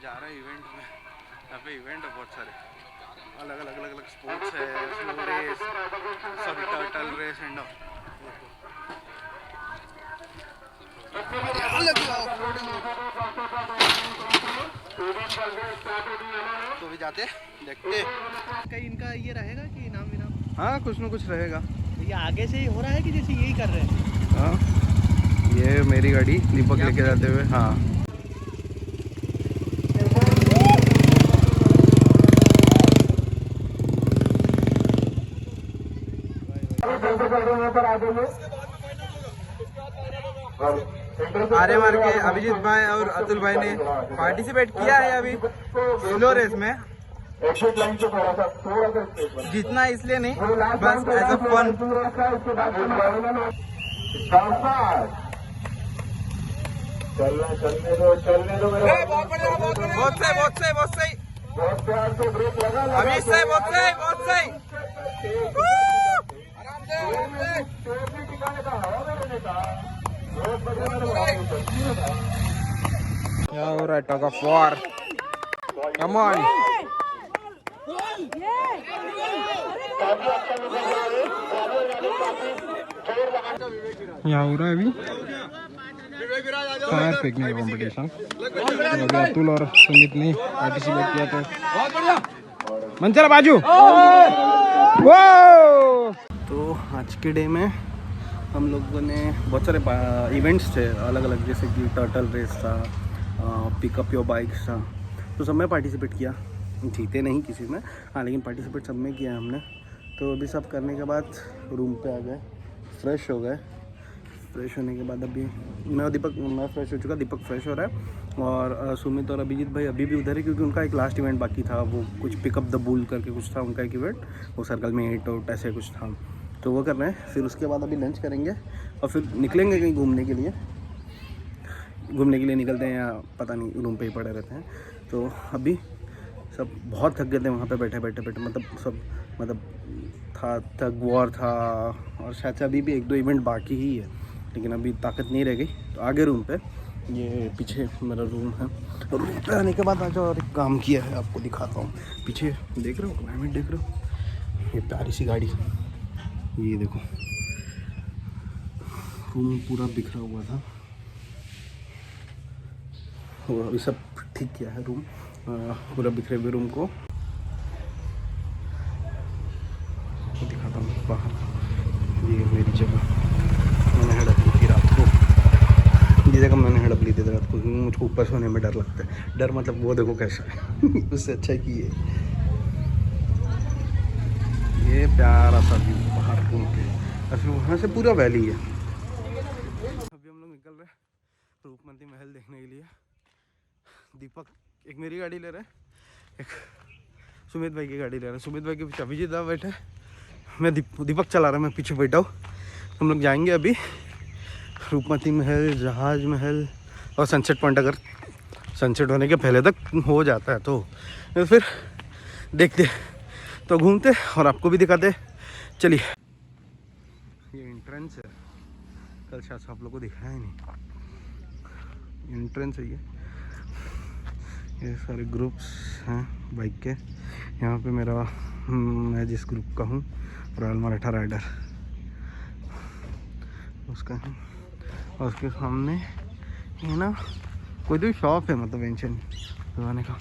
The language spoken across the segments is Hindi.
जा रहा है इवेंट में। यहाँ पे इवेंट है बहुत सारे, अलग अलग अलग अलग स्पोर्ट्स है, snow race, sorry turtle race and तो भी जाते देखते। कहीं इनका ये रहेगा कि इनाम विनाम? हाँ कुछ ना कुछ रहेगा। ये आगे से ही हो रहा है कि जैसे यही कर रहे हैं? हाँ ये मेरी गाड़ी दीपक लेके जाते हुए। हाँ आर्य मार के अभिजीत भाई और अतुल भाई ने पार्टिसिपेट किया है अभी स्लो रेस में। जीतना इसलिए नहीं, बस एज अ फन। बहुत सही बहुत सही बहुत सही अभी सही बहुत सही। Yeah, all right, tug of war. Come on. यहाँ हो रहा है अभी फायर फेंकने का कॉम्पिटिशन। अभी अतुल और सुमित ने पार्टिसिपेट किया था। मंचला बाजू। वो तो आज के डे में हम लोगों ने बहुत सारे इवेंट्स थे अलग अलग, जैसे कि टर्टल रेस था, पिकअप योर बाइक्स था, तो सब में पार्टिसिपेट किया। जीते नहीं किसी में, हाँ लेकिन पार्टिसिपेट सब में किया हमने। तो अभी सब करने के बाद रूम पे आ गए, फ्रेश हो गए। फ्रेश होने के बाद अभी मैं फ्रेश हो चुका, दीपक फ्रेश हो रहा है और सुमित और अभिजीत भाई अभी भी उधर है, क्योंकि उनका एक लास्ट इवेंट बाकी था। वो कुछ पिकअप द बुल करके कुछ था उनका एक इवेंट, वो सर्कल में 8 आउट ऐसे कुछ था, तो वो कर रहे हैं। फिर उसके बाद अभी लंच करेंगे और फिर निकलेंगे कहीं घूमने के लिए निकलते हैं, या पता नहीं रूम पे ही पड़े रहते हैं। तो अभी सब बहुत थक गए थे वहाँ पे बैठे मतलब था, थक वॉर था, और शायद से अभी भी 1-2 इवेंट बाकी ही है, लेकिन अभी ताकत नहीं रह गई। तो आगे रूम पे, ये पीछे मेरा रूम है, रूम पे आने के बाद आज और एक काम किया है आपको दिखाता हूँ। पीछे देख रहे हो, क्लाइमेट देख रहे हो, ये प्यारी सी गाड़ी, ये देखो रूम पूरा बिखरा हुआ था, और अभी सब ठीक किया है रूम, पूरा बिखरे हुए रूम को दिखाता हूँ बाहर। ये मेरी जगह, मैंने हड़प ली थी रात को, ये जगह मैंने हड़प ली थी रात को, क्योंकि मुझको ऊपर सोने में डर लगता है। डर मतलब वो देखो कैसा है उससे अच्छा कि ये प्यारा सा व्यू बाहर रूम के, और फिर वहाँ से पूरा वैली है। अभी हम लोग निकल रहे हैं रूपमती महल देखने के लिए। दीपक एक मेरी गाड़ी ले रहा है, एक सुमित भाई की गाड़ी ले रहा है। सुमित भाई के पीछे अभिजीत दा बैठे, मैं दीपक चला रहा, मैं पीछे बैठा हूँ। हम लोग जाएंगे अभी रूपमती महल, जहाज महल और सनसेट पॉइंट, अगर सनसेट होने के पहले तक हो जाता है तो फिर देखते, तो घूमते और आपको भी दिखाते। चलिए, ये एंट्रेंस है, कल शायद आप लोगों को दिखाया ही नहीं, एंट्रेंस है ये सारे ग्रुप्स हैं बाइक के। यहाँ पे मैं जिस ग्रुप का हूँ, रॉयल मराठा राइडर, उसका है। और उसके सामने ये ना कोई तो शॉप है, मतलब एंशन जमाने का,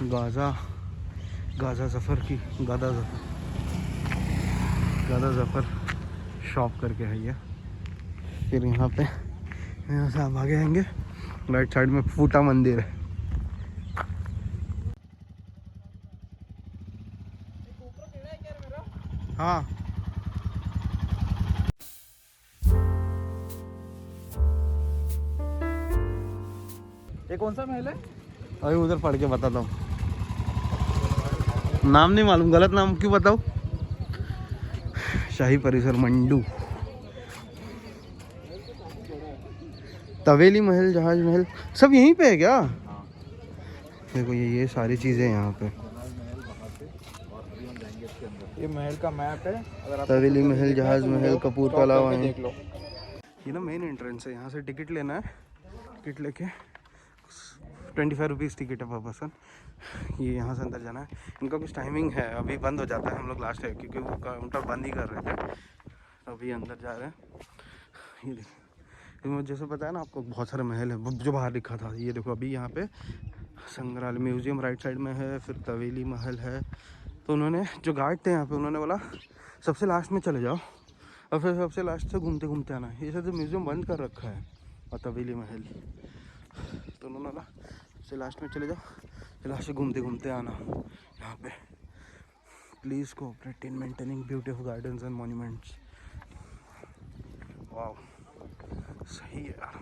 गाज़ा ज़फ़र शॉप करके है ये। फिर यहाँ से आप आगे आएंगे, राइट साइड में फूटा मंदिर है। हाँ ये कौन सा महल है? अभी उधर पढ़ के बताता हूँ, नाम नहीं मालूम, गलत नाम क्यों बताओ। शाही परिसर मंडू, तवेली महल, जहाज महल सब यहीं पे है क्या? देखो ये सारी चीज़ें यहाँ पे। ये महल का मैप है, अगर आप तवेली महल, जहाज महल, कपूर का अलावा देख लो। ये ना मेन एंट्रेंस है, यहाँ से टिकट लेना है। टिकट लेके 25 रुपीज़ टिकट है पर पर्सन। ये यहाँ से अंदर जाना है। इनका कुछ टाइमिंग है, अभी बंद हो जाता है। हम लोग लास्ट है क्योंकि वो काउंटर बंद ही कर रहे थे, अभी अंदर जा रहे हैं। ये देखो, मुझे जैसे पता है ना आपको, बहुत सारे महल है जो बाहर लिखा था। ये देखो अभी यहाँ पे संग्रहालय म्यूजियम राइट साइड में है, फिर तवेली महल है। तो उन्होंने जो गार्ड थे यहाँ पे, उन्होंने बोला सबसे लास्ट में चले जाओ और फिर सबसे लास्ट से घूमते घूमते आना। ये सब म्यूजियम बंद कर रखा है और तवेली महल, तो उन्होंने बोला सबसे लास्ट में चले जाओ, फिर लास्ट से घूमते घूमते आना यहाँ पे। Please cooperate in maintaining beautiful gardens and monuments. वाह सही है यार।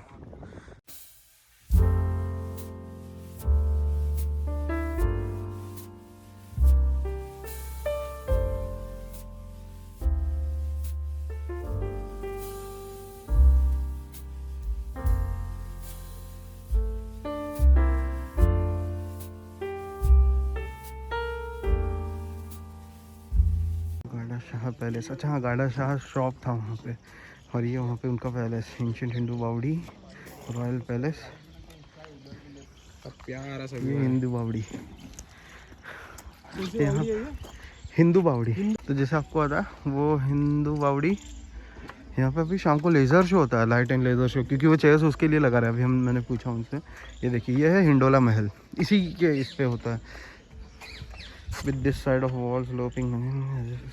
गाड़ा शाह पैलेस, अच्छा हाँ, गाड़ा शाह शॉप था वहाँ पे, और ये वहाँ पे उनका पैलेस, एंशिएंट हिंदू बावड़ी, रॉयल पैलेस, प्यारा सा ये हिंदू बावड़ी, यहाँ हिंदू बावड़ी। तो जैसे आपको पता है वो हिंदू बावड़ी, यहाँ पे अभी शाम को लेज़र शो होता है, लाइट एंड लेज़र शो, क्योंकि वो चेयर्स उसके लिए लगा रहा है। अभी मैंने पूछा उनसे, ये देखिए ये है हिंडोला महल, इसी के इस पे होता है। With this side of wall sloping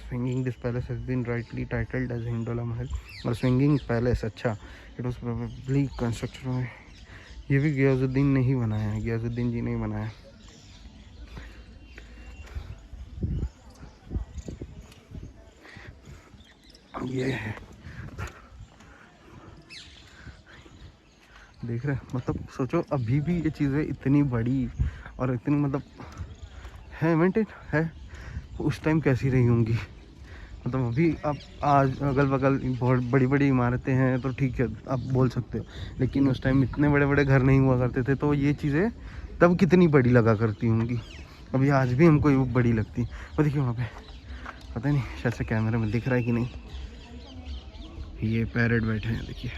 swinging, this palace has been rightly titled as Hindola Mahal or swinging palace। अच्छा, it was probably constructed। ये भी गियासुद्दीन ने ही बनाया है, गियासुद्दीन जी ने ही बनाया। ये है, देख रहे हैं, मतलब सोचो अभी भी ये चीज़ें इतनी बड़ी और इतनी मतलब है मेंटेन है, उस टाइम कैसी रही होंगी। मतलब अभी अब आज अगल बगल बहुत बड़ी बड़ी इमारतें हैं तो ठीक है आप बोल सकते हो, लेकिन उस टाइम इतने बड़े बड़े घर नहीं हुआ करते थे, तो ये चीज़ें तब कितनी बड़ी लगा करती होंगी। अभी आज भी हमको ये बड़ी लगती। वो देखिए वहाँ पे, पता नहीं शायद से कैमरे में दिख रहा है कि नहीं, ये पैरेट बैठे हैं देखिए।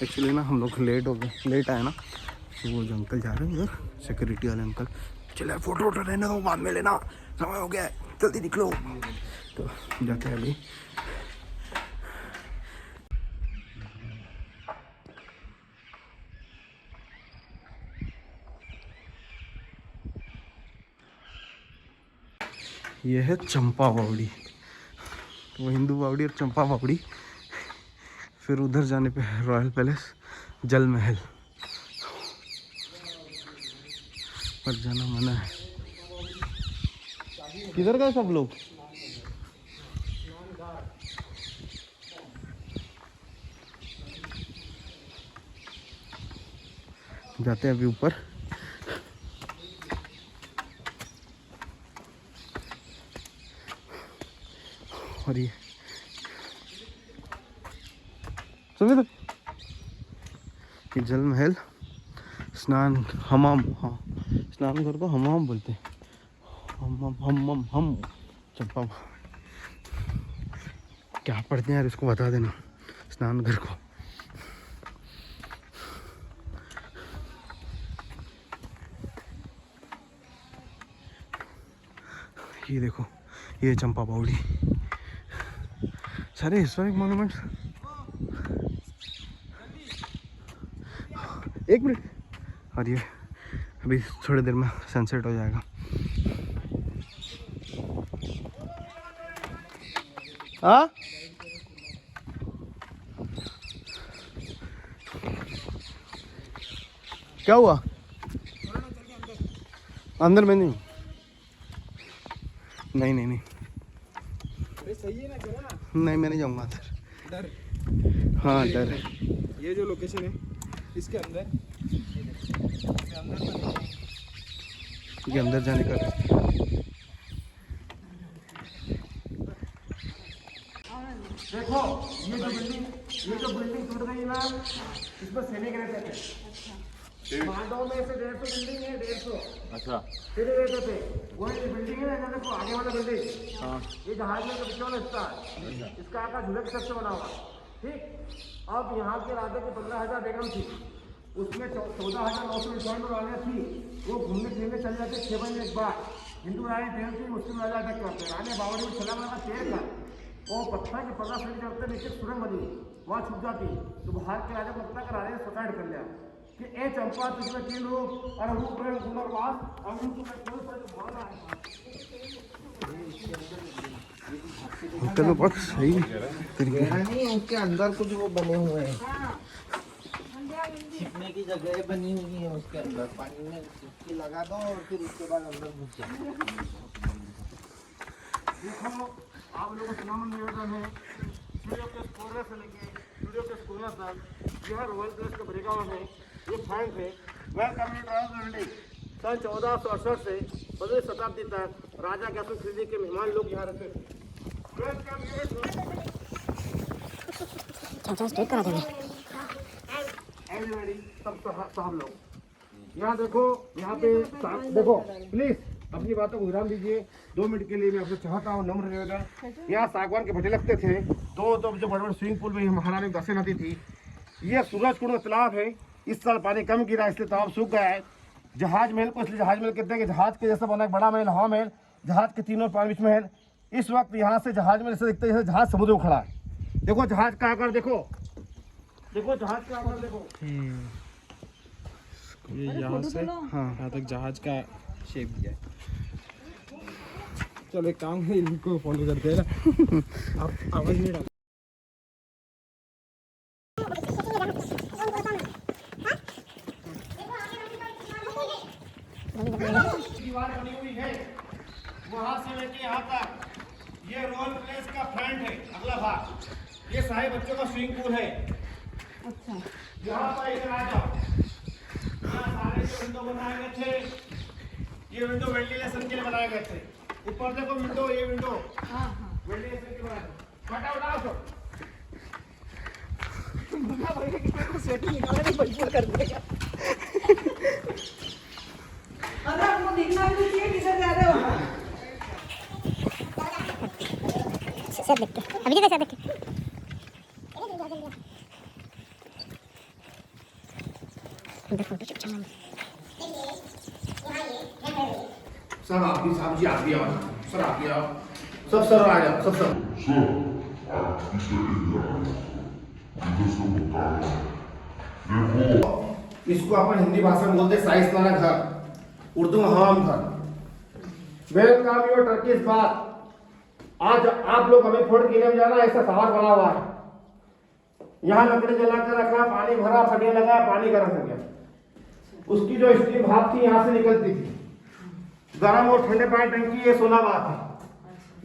एक्चुअली ना हम लोग लेट हो गए, लेट आए ना, तो वो जो अंकल जा रहे हैं उधर, सिक्योरिटी वाले अंकल, चले फोटो वोटो लेने दो, बाद में लेना, समय हो गया है, जल्दी निकलो। तो जाते हैं अभी। ये है चंपा बावड़ी, तो वो हिंदू बावड़ी और चंपा बावड़ी। फिर उधर जाने पे है रॉयल पैलेस, जल महल, पर जाना मना है। किधर गए सब लोग? जाते हैं अभी ऊपर। और ये सुनिए, तो जल महल, स्नान हमाम, हाँ स्नान घर को हमाम बोलते हैं, हम चंपा क्या पढ़ते हैं यार, इसको बता देना, स्नान घर को। ये देखो, ये चंपा बावड़ी, सारे हिस्टोरिक मॉन्यूमेंट्स। एक मिनट, और ये अभी थोड़ी देर में सनसेट हो जाएगा। हाँ क्या हुआ? अंदर में नहीं, नहीं सही है ना, चलो ना। नहीं मैं नहीं जाऊँगा अंदर। डर, हाँ डर है। ये जो लोकेशन है इसके अंदर, ये अंदर जाने का रास्ता। देखो ये जो बिल्डिंग टूट गई ना, इसमें सैनिक रहते थे। पांडवों में से 150 बिल्डिंग है, 150। अच्छा। फिर रहते थे वही बिल्डिंग है ना, देखो आगे वाला बिल्डिंग, ये जहाज में पीछे वाला हिस्सा है, इसका आकार झूले के सबसे बना हुआ। ठीक, अब यहाँ के राजा की 15,000 बेगम थी, उसमें 14,991 रानियाँ थी। वो घूमने फिरने चल जाते 6 महीने एक बार। हिंदू रानी ट्रेन थी, मुस्लिम राजा अटैक करते। रानी बावड़ी में छला बना पेड़ था, वो पत्थर के 15 फीट करते नीचे सुरंग बनी, वहाँ छुप जाती। तो बाहर के राजा पत्ता का राजा ने सुसाइड कर लिया कि ए चंपा तुझमें के लोग और रूप प्रेम पुनर्वास अमृत में कोई भावना है। चलो बहुत सही तरीके से। नहीं, उसके अंदर कुछ वो बने हुए हैं, छिपने की जगह बनी हुई है उसके अंदर। पानी में डुबकी लगा दो और फिर उसके बाद अंदर घुस जाओ। देखो आप लोगों को सुना निवेदन है, स्टूडियो के कोने से लेके स्टूडियो के कोने तक यह रॉयल प्लेस का ब्रेकआउट है, ये फैंस है। Welcome you building. सन 1468 से 15वीं शताब्दी तक राजा ज्ञासन खिलजी के मेहमान लोग यहाँ रहते थे। वेलकम यू एवरीबॉडी, सब लोग यहाँ देखो, यहाँ पे देखो प्लीज अपनी बातों को विराम दीजिए 2 मिनट के लिए। मैं आपसे चाहता हूँ नम्र निवेदन, यहाँ सागवान के भट्टे लगते थे, दो जो बड़े बड़े स्विमिंग पूल में महारानी दसे नदी थी। ये सूरजकुंड का तालाब है, इस साल पानी कम गिरा इसलिए तालाब सूख गया है। जहाज महल को इसलिए जहाज महल कहते हैं कि जहाज के जैसा बना एक बड़ा महल, हवा महल, जहाज के तीनों पानी बीच महल। इस वक्त यहाँ से जहाज महल ऐसा दिखता है जैसे जहाज समुद्र में खड़ा है। देखो जहाज का आकार देखो, देखो जहाज का आकार देखो। ये यहाँ से यहाँ तक जहाज का शेप दिया है। चलो एक काम है, इनको फॉलो करते हैं ना। आप आवाज नहीं डाल। दीवार बनी हुई है वहां से लेके यहाँ तक, ये रोल प्लेस का फ्रंट है। अगला भाग ये सारे बच्चों का स्विमिंग पूल है। अच्छा, यहाँ पर इधर आ जाओ। यहाँ सारे जो विंडो बनाए गए थे, ये विंडो वेंटिलेशन के लिए बनाए गए थे। ऊपर देखो विंडो, ये विंडो वेंटिलेशन के बनाए थे। फटा उठाओ तो स्वेटर निकाला नहीं, बंद कर देगा। अरे आपको दिखना भी नहीं चाहिए किधर जा रहे हो। सब देखते अभी कैसे देखते फोटो खींचना। सर आपकी साहब जी आप भी आओ, सर आप भी आओ, सब सर आ जाओ, सब सर। इसको अपन हिंदी भाषा में बोलते हैं साइंसदाना घर, उर्दू में हमाम घर। वेलकम योर टर्किश बात। आज आप लोग हमें फोड़ किले में जाना, ऐसा सहार बना हुआ है। यहाँ लकड़ी जलाकर रखा, पानी भरा, फटिया लगा, पानी गर्म हो गया। उसकी जो स्टीम भाप थी यहाँ से निकलती थी। गर्म और ठंडे पानी टंकी, ये सोना बात है।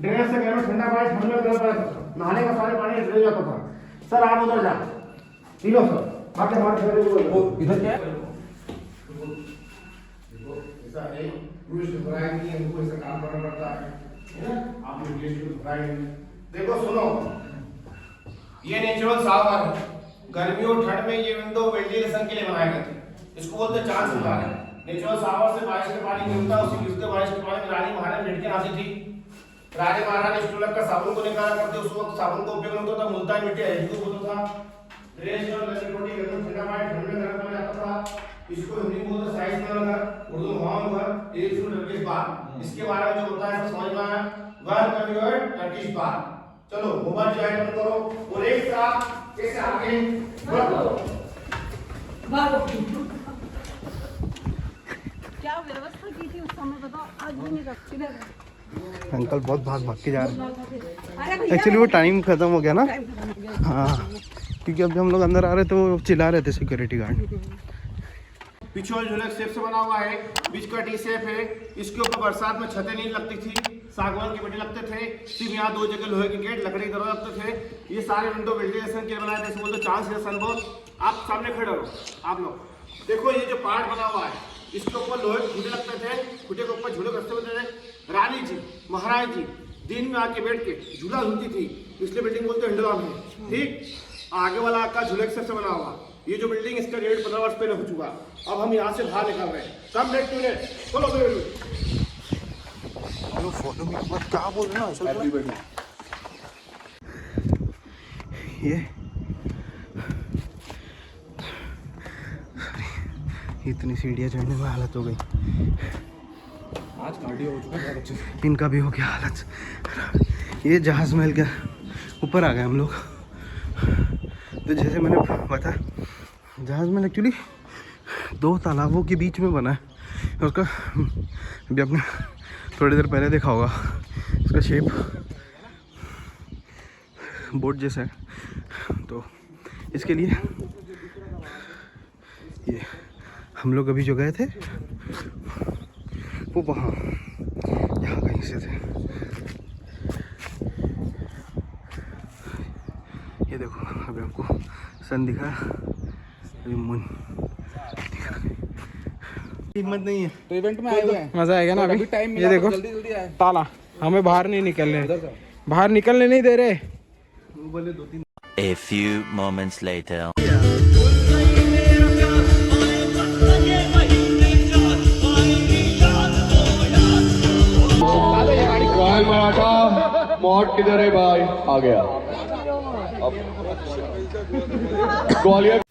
ड्रेन से गर्म ठंडा पानी, ठंड में गर्म पानी, नहाने का सारे पानी ड्रेन जाता था। सर आप उधर जाओ, तीनों सर आके हमारे इधर क्या है? ऐसा है, टूरिस्ट घबराएंगे, इनको ऐसा काम करना पड़ता है ना? आप लोग टूरिस्ट घबराएंगे। देखो सुनो, ये नेचुरल शावर है। गर्मियों ठंड में ये विंडो वेंटिलेशन के लिए बनाए गए थे। इसको बोलते चांद सुधार है। नेचुरल शावर से बारिश का पानी गिरता, उसी गिरते बारिश के पानी में रानी महारानी लेट के नहाती थी। राजे महारानी स्टूलक का साबुन को निकाला करते, उस वक्त साबुन का उपयोग होता था, मुल्तान मिट्टी को होता था। ड्रेस और लसी रोटी गर्म ठंडा पानी, ठंड में गर्म पानी आता था। इसको हिंदी में बोलते साइंस का घर, उर्दू में हमाम घर, एक शुरू टर्किश बात। इसके बारे में जो होता है सब समझ में आया। वेलकम योर टर्किश बात। चलो मोबाइल ज्वाइन करो और एक साथ कैसे आगे बढ़ो। क्या व्यवस्था की थी उस समय बताओ, आज भी नहीं रखती है। अंकल बहुत भाग भाग के जा रहे हैं। अरे भैया, एक्चुअली वो टाइम खत्म हो गया ना, टाइम खत्म हो गया। हाँ, क्योंकि अब जब हम लोग अंदर आ रहे थे वो चिल्ला रहे थे सिक्योरिटी गार्ड। पीछे वाली झोलक शेप से बना हुआ है, बीच का टी शेप है। इसके ऊपर बरसात में छतें नहीं लगती थी, सागवान के बेटे लगते थे। सिर्फ यहाँ 2 जगह लोहे के गेट, लकड़ी के दरवाजे लगते थे। ये सारे विंडो वेंटिलेशन के लिए बनाए थे, बोलते चांस है सनबोर्ड। आप सामने खड़े हो, आप लोग देखो ये जो पार्ट बना हुआ है, इसके ऊपर लोहे के खूंटे लगते थे, खूंटे के ऊपर झूले रस्ते होते थे। रानी जी महाराज जी दिन में आके बैठ के झूला झूलती थी। इसलिए बिल्डिंग बोलते हैं हिंडोला में। ठीक, आगे वाला आपका झुलेक्सर से बना हुआ। ये जो बिल्डिंग इसका रेट 15 वर्ष पहले हो चुका। अब हम यहाँ से बाहर निकल रहे हैं। कम नेट टू नेट, चलो फॉलो मी। क्या बोल रहे हो? ये इतनी सीढ़ियाँ चढ़ने में हालत हो गई। आज कार्डियो हो चुका है बहुत अच्छे से। इनका भी हो गया हालत। ये जहाज महल के ऊपर आ गए हम लोग। तो जैसे मैंने बताया, जहाज महल एक्चुअली 2 तालाबों के बीच में बना है। और उसका अभी आपने थोड़ी देर पहले देखा होगा, इसका शेप बोट जैसा है। तो इसके लिए ये हम लोग अभी जो गए थे वो वहाँ यहाँ कहीं से थे। ये देखो अभी आपको सन दिखा, अभी मून हिम्मत नहीं है। तो इवेंट में आए हुए हैं, मजा आएगा ना अभी। टाइम ये देखो जल्दी जल्दी आए। ताला, हमें बाहर नहीं निकल रहे, बाहर निकलने नहीं दे रहे। बोले 2-3 A few moments later. Mod किधर है भाई? आ गया। अब ग्वालियर